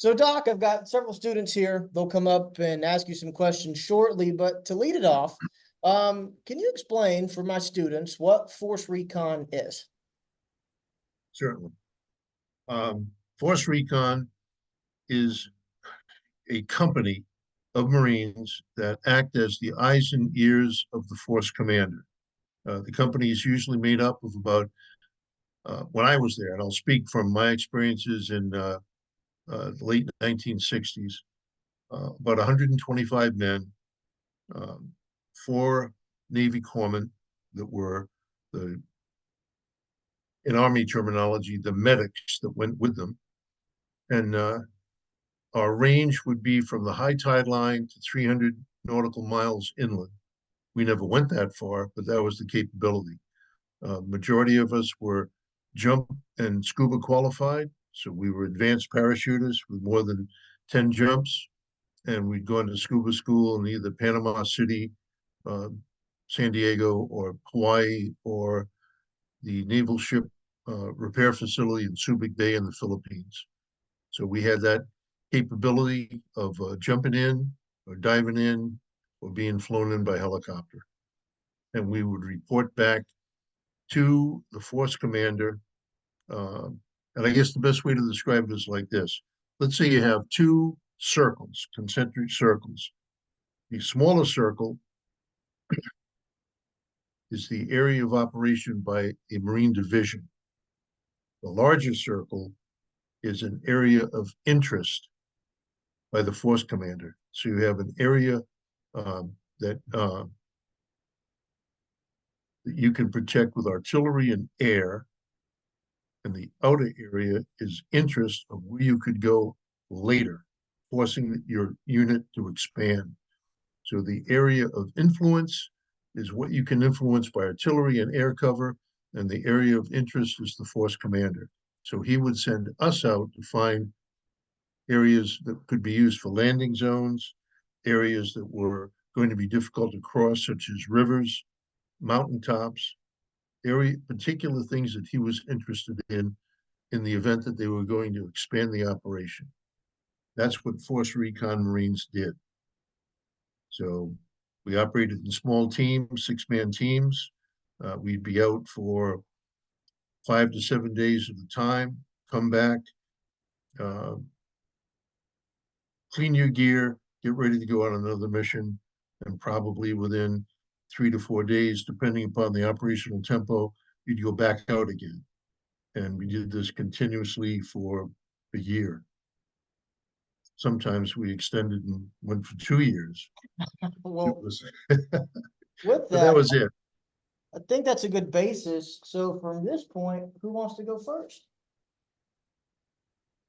So, Doc, I've got several students here. They'll come up and ask you some questions shortly, but to lead it off, can you explain for my students what Force Recon is? Certainly. Force Recon is a company of Marines that act as the eyes and ears of the Force Commander. The company is usually made up of about, when I was there, and I'll speak from my experiences in the late 1960s, about 125 men, four Navy corpsmen that were the, in Army terminology, the medics that went with them. And our range would be from the high tide line to 300 nautical miles inland. We never went that far, but that was the capability. Majority of us were jump and scuba qualified. So we were advanced parachuters with more than 10 jumps. And we'd gone to scuba school in either Panama City, San Diego, or Hawaii, or the naval ship repair facility in Subic Bay in the Philippines. So we had that capability of jumping in or diving in or being flown in by helicopter. And we would report back to the force commander. And I guess the best way to describe it is like this. Let's say you have two circles, concentric circles. The smaller circle is the area of operation by a Marine division. The larger circle is an area of interest by the force commander. So you have an area that you can protect with artillery and air. And the outer area is interest of where you could go later, forcing your unit to expand. So the area of influence is what you can influence by artillery and air cover, and the area of interest is the force commander. So he would send us out to find areas that could be used for landing zones, areas that were going to be difficult to cross, such as rivers, mountaintops, particular things that he was interested in the event that they were going to expand the operation. That's what Force Recon Marines did. So we operated in small teams, 6-man teams. We'd be out for 5 to 7 days at a time, come back, clean your gear, get ready to go on another mission, and probably within 3 to 4 days, depending upon the operational tempo, you'd go back out again. And we did this continuously for a year. Sometimes we extended and went for 2 years. Well, was, with but that that, was it. I think that's a good basis. So from this point, who wants to go first?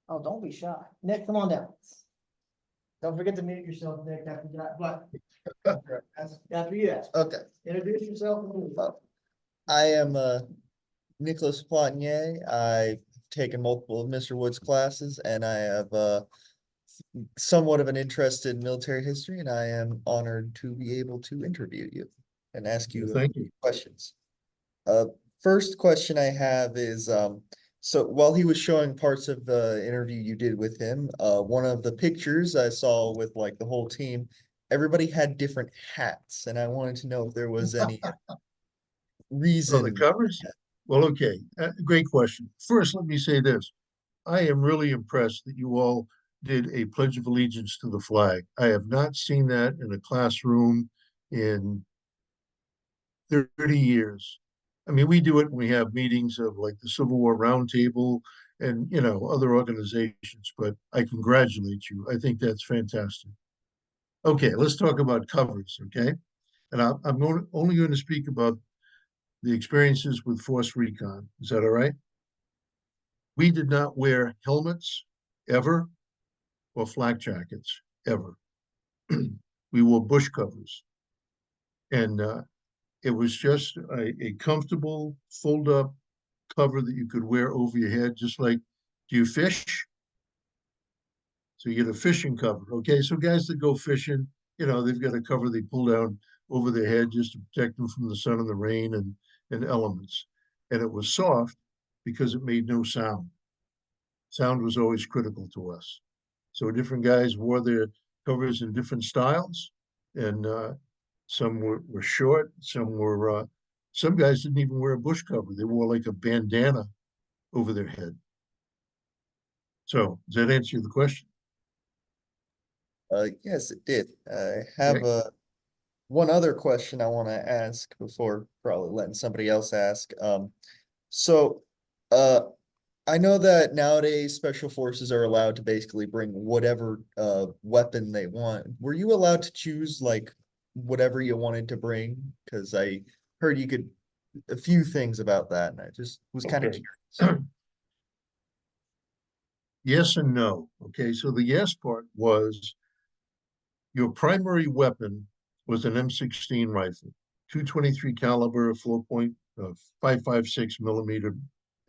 Oh, don't be shy. Nick, come on down. Don't forget to mute yourself, Nick, after that, but after you ask. Okay. Introduce yourself. I am Nicholas Poitier. I've taken multiple of Mr. Wood's classes, and I have somewhat of an interest in military history, and I am honored to be able to interview you and ask you Thank you. questions. First question I have is, so while he was showing parts of the interview you did with him, one of the pictures I saw with like the whole team, everybody had different hats, and I wanted to know if there was any reason. The covers? Well, okay. Great question. First, let me say this. I am really impressed that you all did a Pledge of Allegiance to the flag. I have not seen that in a classroom in 30 years. I mean, we do it when we have meetings of like the Civil War Roundtable and, other organizations, but I congratulate you. I think that's fantastic. Okay, let's talk about covers, okay? And I'm only going to speak about the experiences with Force Recon. Is that all right? We did not wear helmets ever or flak jackets ever. We wore bush covers. And it was just a comfortable fold up cover that you could wear over your head, just like, do you fish? So you get a fishing cover. Okay, so guys that go fishing, they've got a cover they pull down over their head just to protect them from the sun and the rain and elements. And it was soft because it made no sound. Sound was always critical to us. So different guys wore their covers in different styles, and some were short, some guys didn't even wear a bush cover. They wore like a bandana over their head. So does that answer the question? Yes, it did. I have Okay. one other question I want to ask before probably letting somebody else ask. So, uh, I know that nowadays special forces are allowed to basically bring whatever weapon they want. Were you allowed to choose like whatever you wanted to bring? Because I heard you could a few things about that, and I just was kind of Okay. curious. Yes and no. Okay, so the yes part was your primary weapon was an M16 rifle, 223 caliber, 5.56 millimeter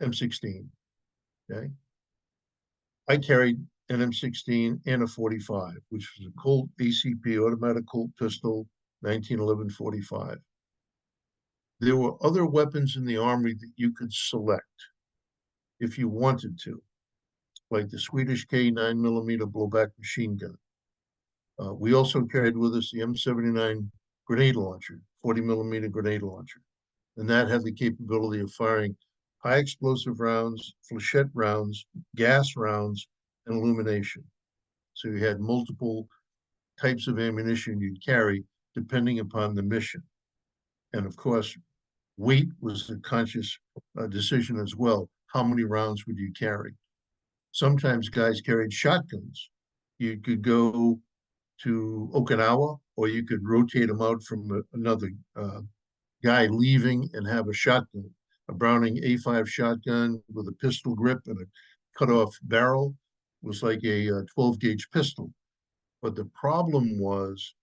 M16. Okay, I carried an M16 and a 45, which was a Colt ACP automatic Colt pistol, 1911 45. There were other weapons in the Army that you could select if you wanted to, like the Swedish K 9mm blowback machine gun. We also carried with us the M79 grenade launcher, 40mm grenade launcher, and that had the capability of firing high explosive rounds, flechette rounds, gas rounds, and illumination. So you had multiple types of ammunition you'd carry depending upon the mission. And of course, weight was a conscious decision as well. How many rounds would you carry? Sometimes guys carried shotguns. You could go to Okinawa, or you could rotate them out from another guy leaving and have a shotgun, a Browning A5 shotgun with a pistol grip and a cut-off barrel. Was like a 12 gauge pistol. But the problem was,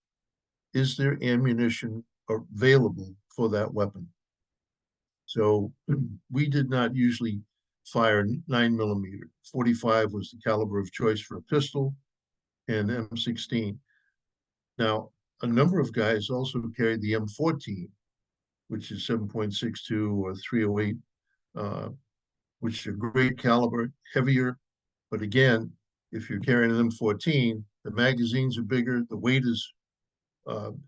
is there ammunition available for that weapon? So we did not usually fire 9mm. 45 was the caliber of choice for a pistol, and M16. Now, a number of guys also carried the M14, which is 7.62 or 308, which is a great caliber, heavier. But again, if you're carrying an M14, the magazines are bigger, the weight is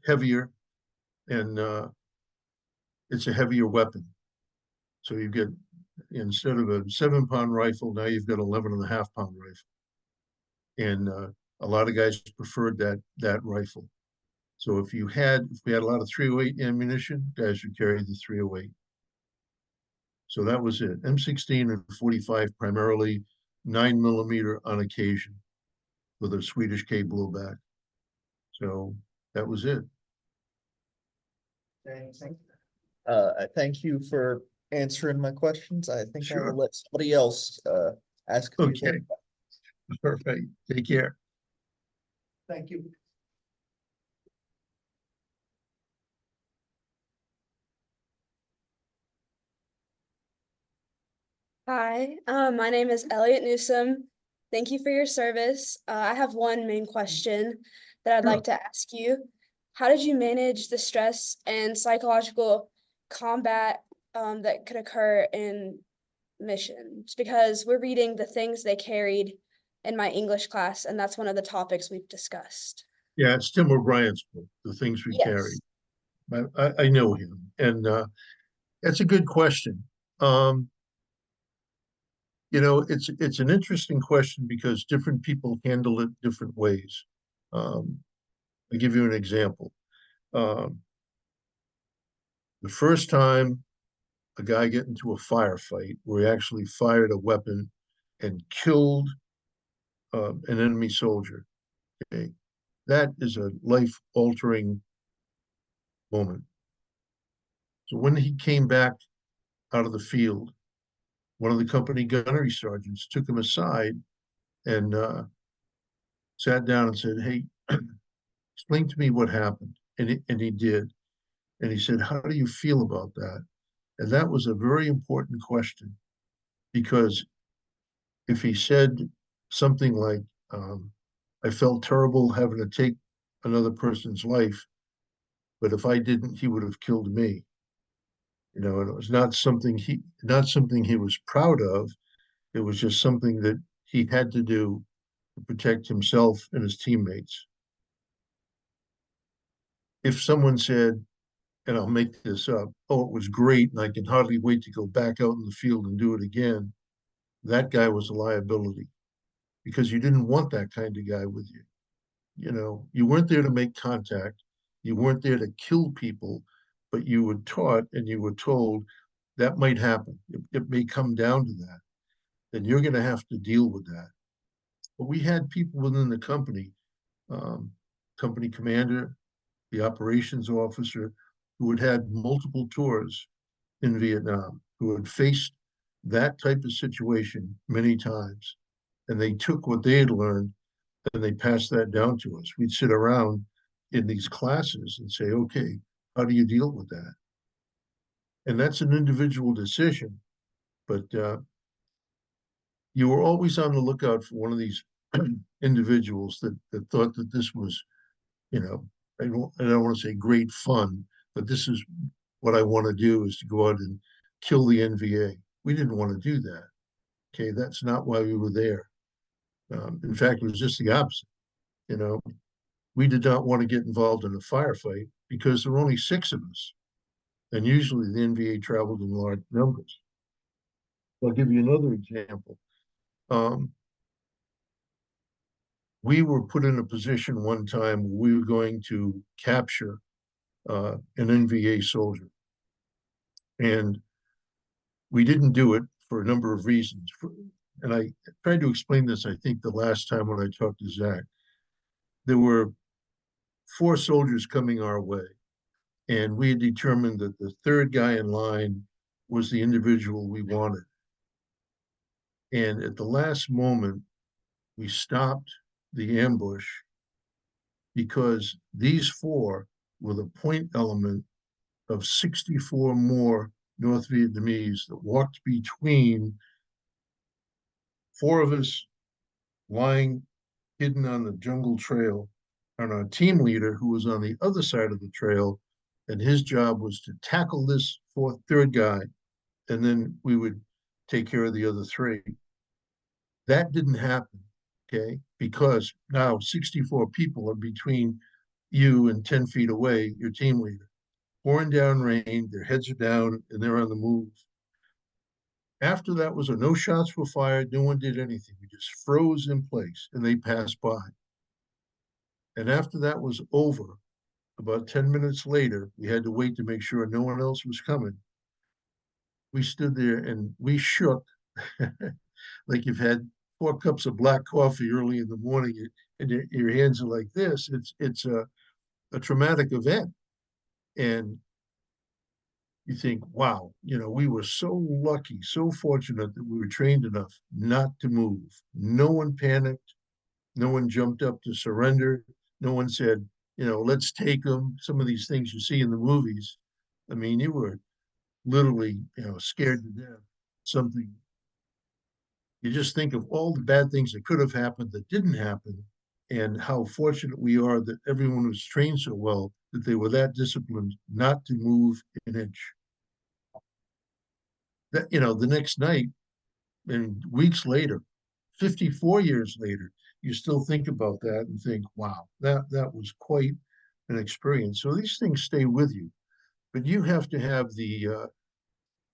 heavier, and it's a heavier weapon. So you get, instead of a 7-pound rifle, now you've got 11.5-pound rifle. And a lot of guys preferred that rifle. So if we had a lot of 308 ammunition, guys would carry the 308. So that was it. M16 and 45 primarily, 9mm on occasion with a Swedish K blowback. So that was it. I thank you for answering my questions. I think I Sure. will let somebody else ask a few Okay. things. All right. Take care. Thank you. Hi, my name is Elliot Newsome. Thank you for your service. I have one main question that I'd Sure. like to ask you. How did you manage the stress and psychological combat that could occur in missions? Because we're reading the things they carried in my English class, and that's one of the topics we've discussed. Yeah, it's Tim O'Brien's book, The Things We Carry. Yes. I know him, and that's a good question. It's an interesting question because different people handle it different ways. I'll give you an example. The first time a guy get into a firefight where he actually fired a weapon and killed an enemy soldier, okay, that is a life-altering moment. So when he came back out of the field, one of the company gunnery sergeants took him aside and sat down and said, "Hey, explain to me what happened." And he did. And he said, "How do you feel about that?" And that was a very important question, because if he said something like, I felt terrible having to take another person's life, but if I didn't, he would have killed me. And it was not something he was proud of. It was just something that he had to do to protect himself and his teammates. If someone said, and I'll make this up, oh, it was great and I can hardly wait to go back out in the field and do it again, that guy was a liability because you didn't want that kind of guy with you. You know, you weren't there to make contact. You weren't there to kill people, but you were taught and you were told that might happen. It may come down to that. Then you're going to have to deal with that. But we had people within the company, company commander, the operations officer, who had had multiple tours in Vietnam, who had faced that type of situation many times. And they took what they had learned and they passed that down to us. We'd sit around in these classes and say, okay, how do you deal with that? And that's an individual decision, but you were always on the lookout for one of these individuals that thought that this was, you know, I don't want to say great fun, but this is what I want to do is to go out and kill the NVA. We didn't want to do that. Okay, that's not why we were there. In fact, it was just the opposite. You know, we did not want to get involved in a firefight because there were only 6 of us. And usually the NVA traveled in large numbers. I'll give you another example. We were put in a position one time where we were going to capture an NVA soldier. And we didn't do it for a number of reasons. And I tried to explain this, I think, the last time when I talked to Zach. There were 4 soldiers coming our way, and we had determined that the 3rd guy in line was the individual we wanted. And at the last moment, we stopped the ambush because these 4 were the point element of 64 more North Vietnamese that walked between 4 of us lying hidden on the jungle trail, and our team leader, who was on the other side of the trail, and his job was to tackle this 3rd guy, and then we would take care of the other 3. That didn't happen, okay? Because now 64 people are between you and 10 feet away, your team leader. Pouring down rain, their heads are down, and they're on the move. After that was no shots were fired, no one did anything. We just froze in place, and they passed by. And after that was over, about 10 minutes later, we had to wait to make sure no one else was coming. We stood there and we shook like you've had 4 cups of black coffee early in the morning and your hands are like this. It's a traumatic event. And you think, wow, you know, we were so lucky, so fortunate that we were trained enough not to move. No one panicked. No one jumped up to surrender. No one said, you know, let's take them. Some of these things you see in the movies. I mean, you were literally, you know, scared to death. Something. You just think of all the bad things that could have happened that didn't happen, and how fortunate we are that everyone was trained so well that they were that disciplined not to move an inch. That, you know, the next night and weeks later, 54 years later, you still think about that and think, wow, that was quite an experience. So these things stay with you, but you have to have the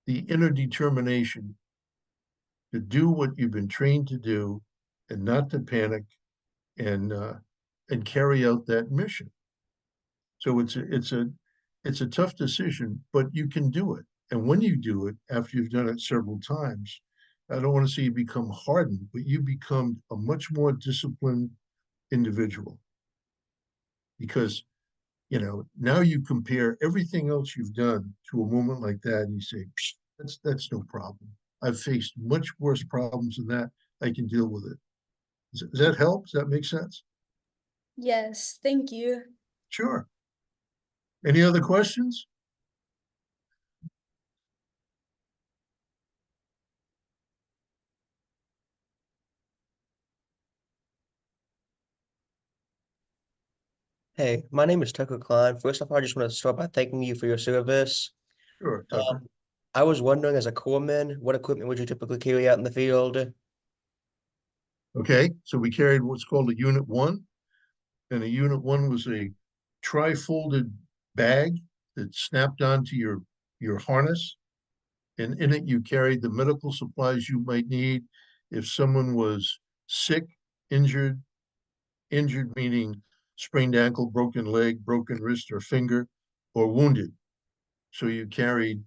inner determination to do what you've been trained to do and not to panic and carry out that mission. So it's a tough decision, but you can do it. And when you do it, after you've done it several times, I don't want to say you become hardened, but you become a much more disciplined individual. Because, you know, now you compare everything else you've done to a moment like that and you say, that's no problem. I've faced much worse problems than that. I can deal with it. Does that help? Does that make sense? Yes, thank you. Sure. Any other questions? Hey, my name is Tucker Klein. First off, I just want to start by thanking you for your service. Sure, Tucker. I was wondering, as a corpsman, what equipment would you typically carry out in the field? Okay, so we carried what's called a Unit 1. And a Unit 1 was a tri-folded bag that snapped onto your harness. And in it, you carried the medical supplies you might need if someone was sick, injured, injured meaning sprained ankle, broken leg, broken wrist or finger, or wounded. So you carried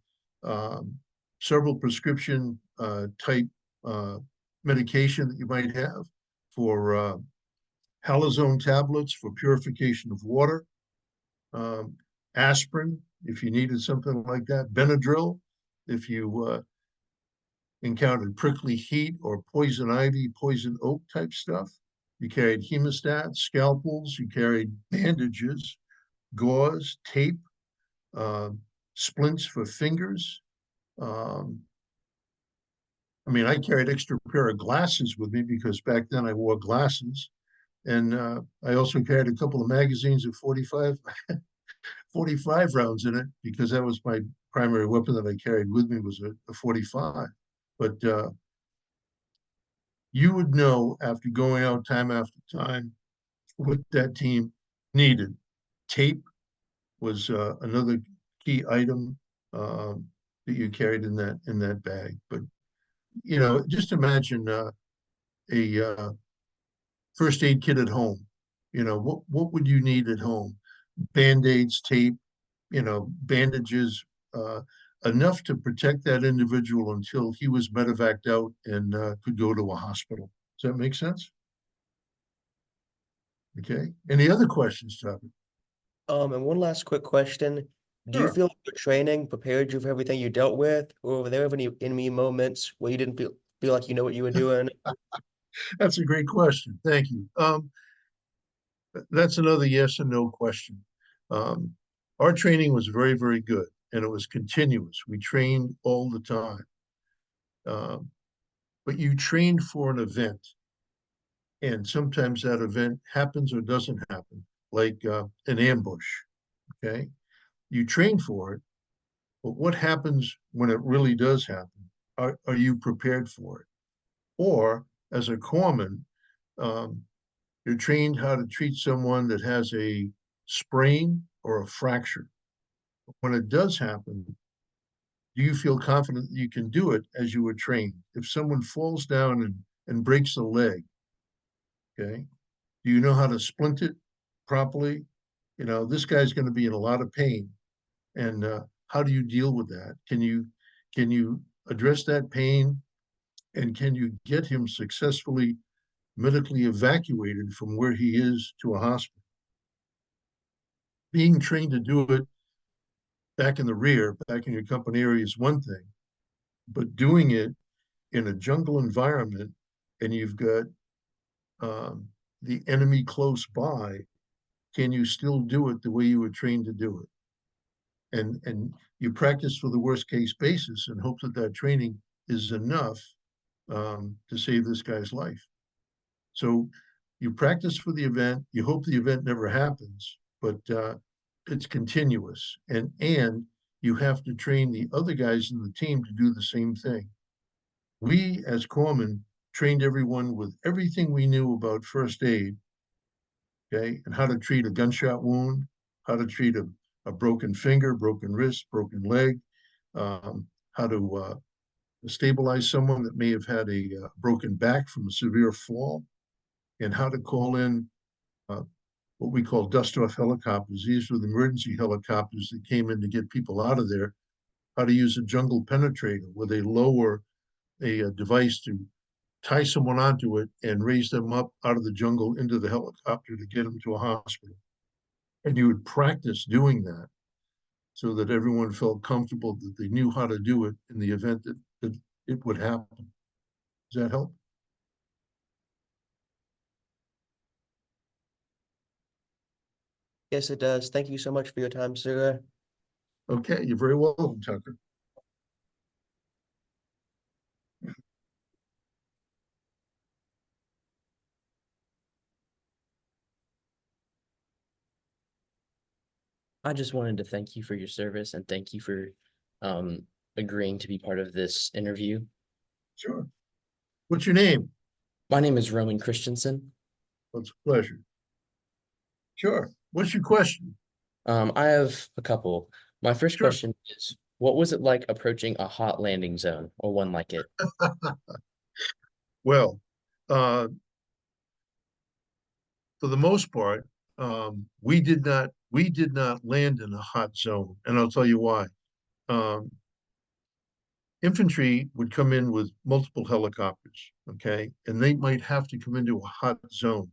several prescription type medication that you might have for halazone tablets for purification of water, aspirin if you needed something like that, Benadryl if you encountered prickly heat or poison ivy, poison oak type stuff. You carried hemostats, scalpels, you carried bandages, gauze, tape, splints for fingers. I mean, I carried extra pair of glasses with me because back then I wore glasses. And I also carried a couple of magazines of 45 rounds in it because that was my primary weapon that I carried with me was a 45. But you would know after going out time after time what that team needed. Tape was another key item that you carried in that bag. But you know, just imagine a first aid kit at home. You know, what would you need at home? Band-aids, tape, you know, bandages, enough to protect that individual until he was medevaced out and could go to a hospital. Does that make sense? Okay. Any other questions, Tucker? And one last quick question. Do you Sure. feel like your training prepared you for everything you dealt with, or were there any enemy moments where you didn't feel like you know what you were doing? That's a great question. Thank you. That's another yes and no question. Um, our training was very, very good, and it was continuous. We trained all the time. But you trained for an event, and sometimes that event happens or doesn't happen, like an ambush. Okay, you train for it, but what happens when it really does happen? Are you prepared for it? Or as a corpsman, um, you're trained how to treat someone that has a sprain or a fracture. When it does happen, do you feel confident that you can do it as you were trained? If someone falls down and breaks a leg, okay, do you know how to splint it properly? You know, this guy's going to be in a lot of pain. And how do you deal with that? Can you address that pain? And can you get him successfully medically evacuated from where he is to a hospital? Being trained to do it back in the rear, back in your company area is one thing, but doing it in a jungle environment and you've got the enemy close by, can you still do it the way you were trained to do it? And you practice for the worst case basis and hope that that training is enough to save this guy's life. So you practice for the event, you hope the event never happens, but it's continuous. And you have to train the other guys in the team to do the same thing. We, as corpsmen, trained everyone with everything we knew about first aid, okay, and how to treat a gunshot wound, how to treat a broken finger, broken wrist, broken leg, how to stabilize someone that may have had a broken back from a severe fall, and how to call in what we call dust-off helicopters. These were the emergency helicopters that came in to get people out of there. How to use a jungle penetrator where they lower a device to tie someone onto it and raise them up out of the jungle into the helicopter to get them to a hospital. And you would practice doing that so that everyone felt comfortable that they knew how to do it in the event that it would happen. Does that help? Yes, it does. Thank you so much for your time, sir. Okay, you're very welcome, Tucker. I just wanted to thank you for your service and thank you for agreeing to be part of this interview. Sure. What's your name? My name is Roman Christensen. It's a pleasure. Sure. What's your question? I have a couple. My first Sure. question is, what was it like approaching a hot landing zone or one like it? Well, uh, for the most part, we did not land in a hot zone, and I'll tell you why. Um, Infantry would come in with multiple helicopters, okay, and they might have to come into a hot zone,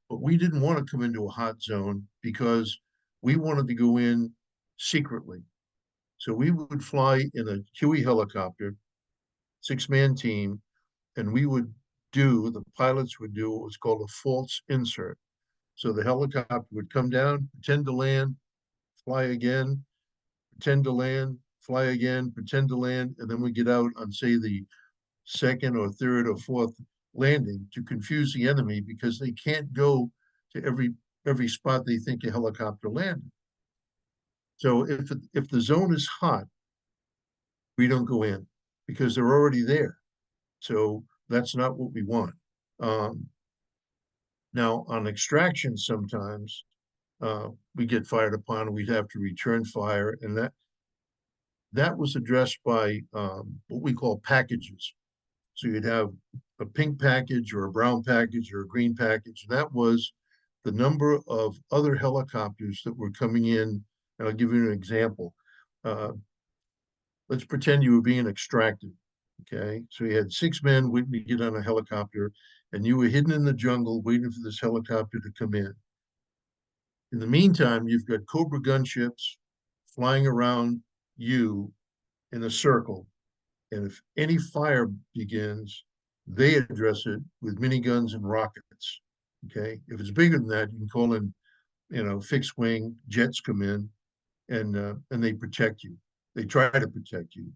but we didn't want to come into a hot zone because we wanted to go in secretly. So we would fly in a Huey helicopter, 6-man team, and the pilots would do what was called a false insert. So the helicopter would come down, pretend to land, fly again, pretend to land, fly again, pretend to land, and then we get out on, say, the second or third or fourth landing to confuse the enemy because they can't go to every spot they think a helicopter landed. So if the zone is hot, we don't go in because they're already there. So that's not what we want. Now on extraction, sometimes we get fired upon, we'd have to return fire, and that was addressed by what we call packages. So you'd have a pink package or a brown package or a green package. And that was the number of other helicopters that were coming in. And I'll give you an example. Let's pretend you were being extracted. Okay. So you had 6 men waiting to get on a helicopter, and you were hidden in the jungle waiting for this helicopter to come in. In the meantime, you've got Cobra gunships flying around you in a circle. And if any fire begins, they address it with miniguns and rockets. Okay. If it's bigger than that, you can call in, fixed wing jets come in and they protect you. They try to protect you.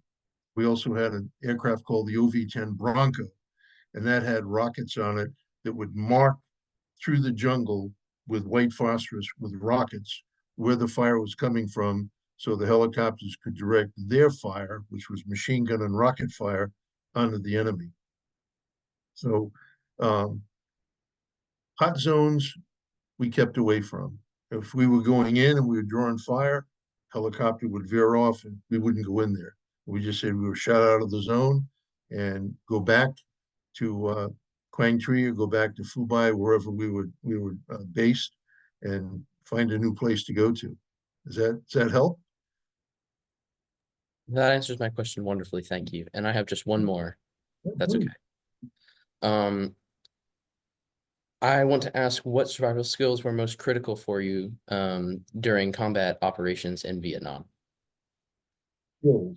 We also had an aircraft called the OV-10 Bronco, and that had rockets on it that would mark through the jungle with white phosphorus with rockets where the fire was coming from, so the helicopters could direct their fire, which was machine gun and rocket fire, onto the enemy. So hot zones we kept away from. If we were going in and we were drawing fire, helicopter would veer off and we wouldn't go in there. We just said we were shot out of the zone and go back to Quang Tri or go back to Fubai, wherever we were based, and find a new place to go to. Does that help? That answers my question wonderfully. Thank you. And I have just one more. That's okay. I want to ask what survival skills were most critical for you during combat operations in Vietnam? Skills.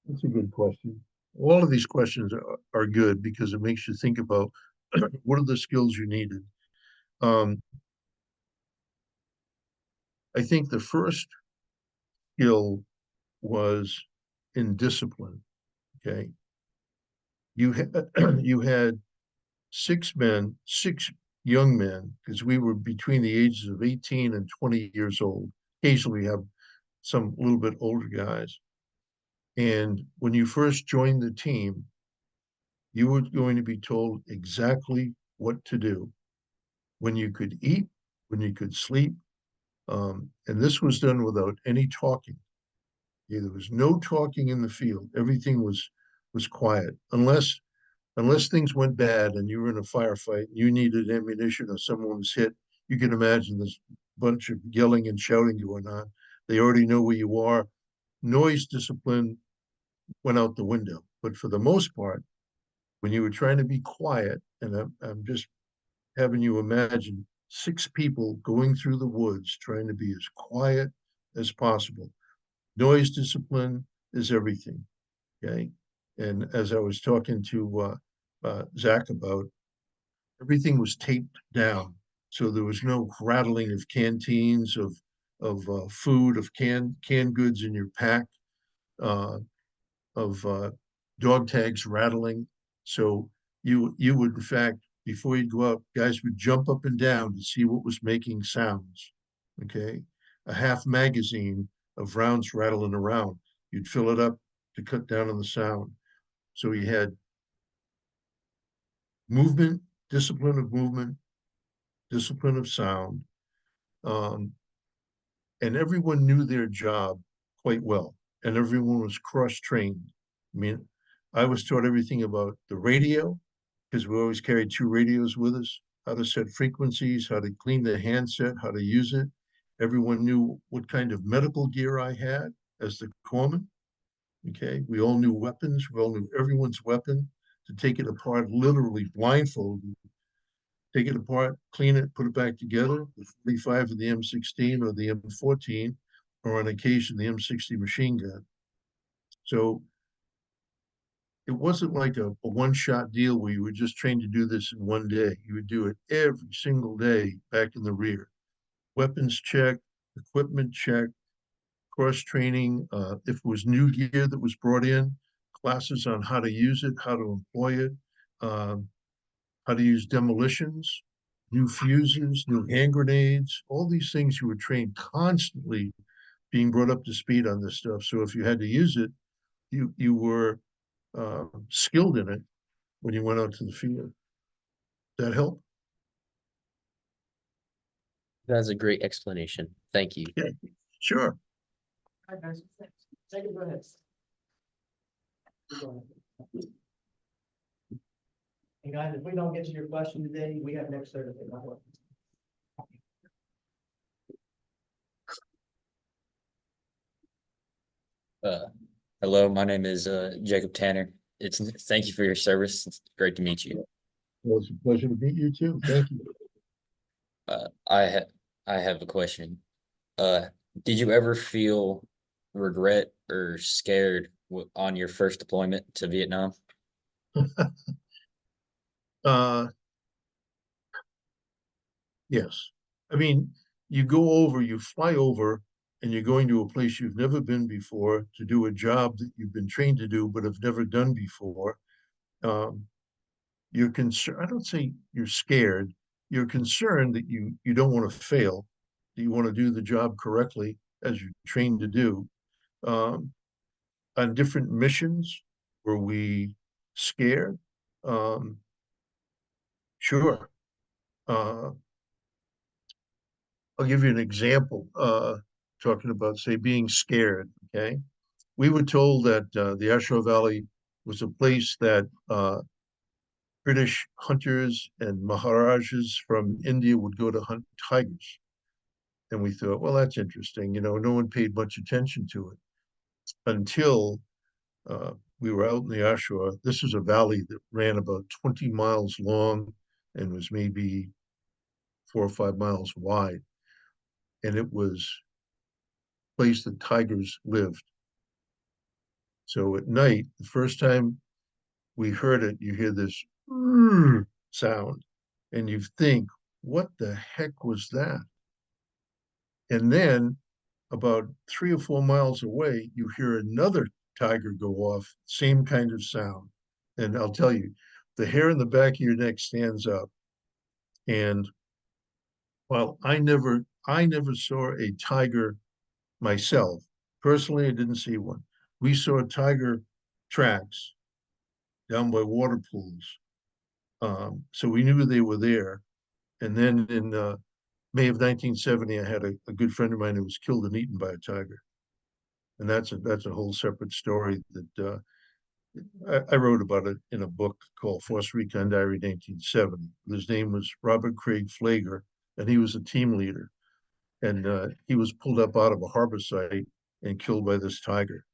That's a good question. All of these questions are good because it makes you think about what are the skills you needed. I think the first skill was in discipline. Okay. You had 6 young men, because we were between the ages of 18 and 20 years old. Occasionally we have some a little bit older guys. And when you first joined the team, you were going to be told exactly what to do, when you could eat, when you could sleep. And this was done without any talking. Yeah, there was no talking in the field. Everything was quiet, unless things went bad and you were in a firefight, you needed ammunition or someone was hit. You can imagine this bunch of yelling and shouting going on. They already know where you are. Noise discipline went out the window. But for the most part, when you were trying to be quiet, and I'm just having you imagine 6 people going through the woods trying to be as quiet as possible. Noise discipline is everything. Okay. And as I was talking to Zach about, everything was taped down. So there was no rattling of canteens, of food, of canned goods in your pack, of dog tags rattling. So you would, in fact, before you'd go out, guys would jump up and down to see what was making sounds. Okay. A half magazine of rounds rattling around. You'd fill it up to cut down on the sound. So you had movement, discipline of movement, discipline of sound. And everyone knew their job quite well, and everyone was cross-trained. I mean, I was taught everything about the radio, because we always carried 2 radios with us, how to set frequencies, how to clean the handset, how to use it. Everyone knew what kind of medical gear I had as the corpsman. Okay, we all knew weapons, we all knew everyone's weapon, to take it apart literally blindfolded, take it apart, clean it, put it back together, the 45 of the M16 or the M14, or on occasion the M60 machine gun. So it wasn't like a one-shot deal where you were just trained to do this in one day. You would do it every single day back in the rear. Weapons check, equipment check, cross-training. If it was new gear that was brought in, classes on how to use it, how to employ it, how to use demolitions, new fuses, new hand grenades, all these things. You were trained constantly, being brought up to speed on this stuff. So if you had to use it, you were skilled in it when you went out to the field. That help? That's a great explanation. Thank you. Yeah, sure. Hi, guys. Jacob, go ahead. And guys, if we don't get to your question today, we have next Thursday. Hello, my name is Jacob Tanner. Thank you for your service. It's great to meet you. Well, it's a pleasure to meet you too. Thank you. I have a question. Did you ever feel regret or scared on your first deployment to Vietnam? Yes. I mean, you fly over, and you're going to a place you've never been before to do a job that you've been trained to do but have never done before. You're concerned. I don't say you're scared. You're concerned that you don't want to fail, that you want to do the job correctly as you're trained to do. On different missions, were we scared? Sure. I'll give you an example, talking about, say, being scared, okay? We were told that the Ashore Valley was a place that British hunters and Maharajas from India would go to hunt tigers. And we thought, well, that's interesting. No one paid much attention to it until we were out in the Ashore. This was a valley that ran about 20 miles long and was maybe 4 or 5 miles wide. And it was a place that tigers lived. So at night, the first time we heard it, you hear this sound, and you think, what the heck was that? And then about 3 or 4 miles away, you hear another tiger go off, same kind of sound. And I'll tell you, the hair in the back of your neck stands up. And while I never saw a tiger myself, personally, I didn't see one. We saw tiger tracks down by water pools. So we knew they were there. And then in May of 1970, I had a good friend of mine who was killed and eaten by a tiger. And that's a whole separate story that I wrote about it in a book called Force Recon Diary 1970. His name was Robert Craig Flager, and he was a team leader. And he was pulled up out of a harbor site and killed by this tiger.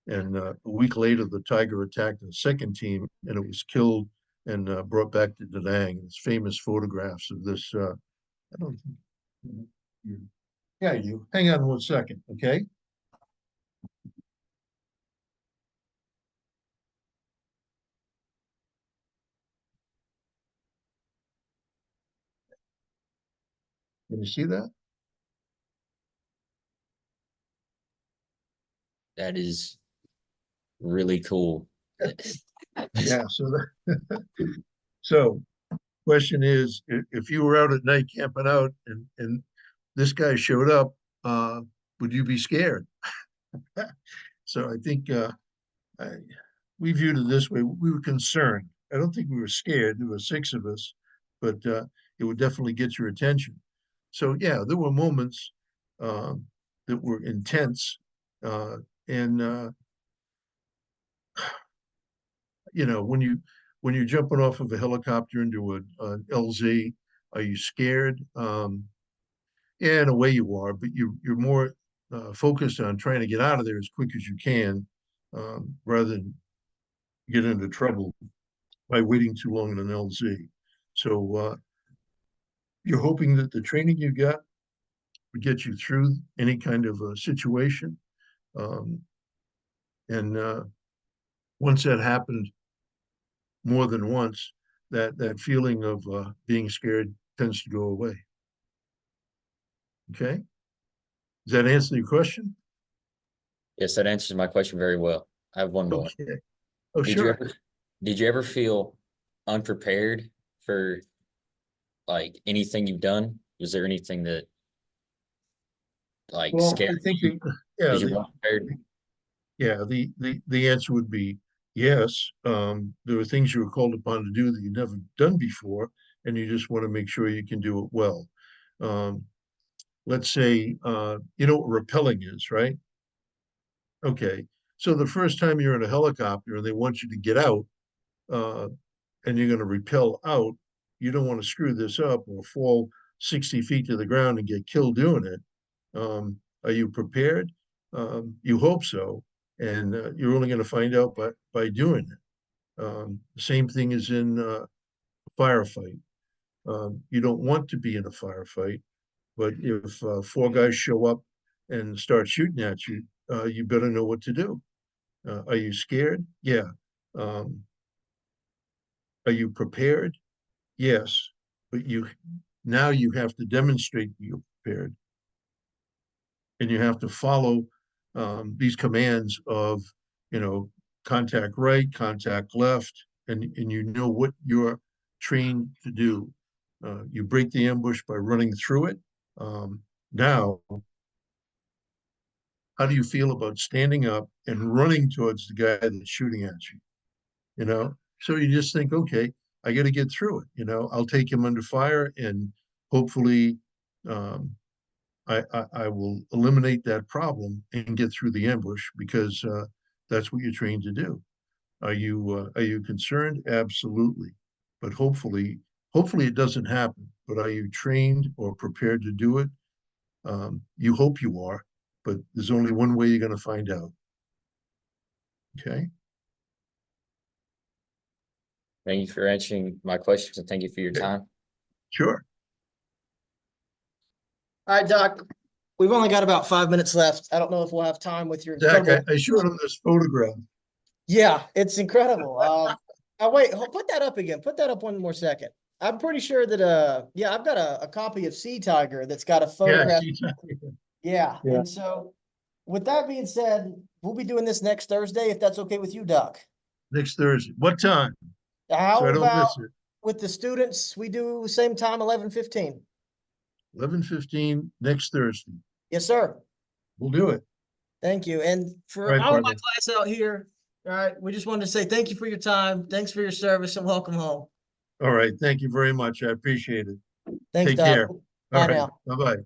And a week later, the tiger attacked the second team, and it was killed and brought back to Da Nang. It's famous photographs of this. I don't think you. Yeah, you. Hang on 1 second, okay? Can you see that? That is really cool. Yeah. So question is, if you were out at night camping out and this guy showed up, would you be scared? So I think we viewed it this way. We were concerned. I don't think we were scared. There were 6 of us, but it would definitely get your attention. So yeah, there were moments that were intense, and you know, when you're jumping off of a helicopter into an LZ, are you scared? Yeah, in a way you are, but you're more focused on trying to get out of there as quick as you can, rather than get into trouble by waiting too long in an LZ. So you're hoping that the training you got would get you through any kind of a situation. And once that happened more than once, that feeling of being scared tends to go away. Okay? Does that answer your question? Yes, that answers my question very well. I have one more. Okay. Oh, Did you sure. ever did you ever feel unprepared for like anything you've done? Was there anything that like Well, I scared think, you? yeah, Because you weren't prepared? yeah, the answer would be yes. There were things you were called upon to do that you've never done before, and you just want to make sure you can do it well. Let's say, you know what rappelling is, right? Okay, so the first time you're in a helicopter and they want you to get out, uh, and you're going to rappel out, you don't want to screw this up or fall 60 feet to the ground and get killed doing it. Are you prepared? You hope so, and you're only going to find out by doing it. The same thing is in a firefight. You don't want to be in a firefight, but if 4 guys show up and start shooting at you, you better know what to do. Are you scared? Yeah. Are you prepared? Yes, but now you have to demonstrate that you're prepared, and you have to follow these commands of, you know, contact right, contact left, and you know what you're trained to do. You break the ambush by running through it. Now, how do you feel about standing up and running towards the guy that's shooting at you? You know, so you just think, okay, I got to get through it. You know, I'll take him under fire, and hopefully, um, I will eliminate that problem and get through the ambush, because that's what you're trained to do. Are you concerned? Absolutely, but hopefully it doesn't happen. But are you trained or prepared to do it? You hope you are, but there's only one way you're going to find out. Okay. Thank you for answering my questions and thank you for your Okay. time. Sure. All right, Doc, we've only got about 5 minutes left. I don't know if we'll have time with your Zach, incredible. I showed him this photograph. Yeah, it's incredible. Wait, put that up again. Put that up one more second. I'm pretty sure that yeah, I've got a copy of Sea Tiger that's got a Yeah, photograph. see, Yeah, Yeah. and so with that being said, we'll be doing this next Thursday, if that's okay with you, Doc. next Thursday. What time? How So I don't about miss it. with the students, we do same time, 11:15? 11:15 next Thursday. Yes, sir. We'll do it. Thank you. And All for right, all of my partner. class out here, all right, we just wanted to say thank you for your time. Thanks for your service, and welcome home. All right. Thank you very much. I appreciate it. Thanks, Take Doc. care. All Bye right. now. Bye-bye.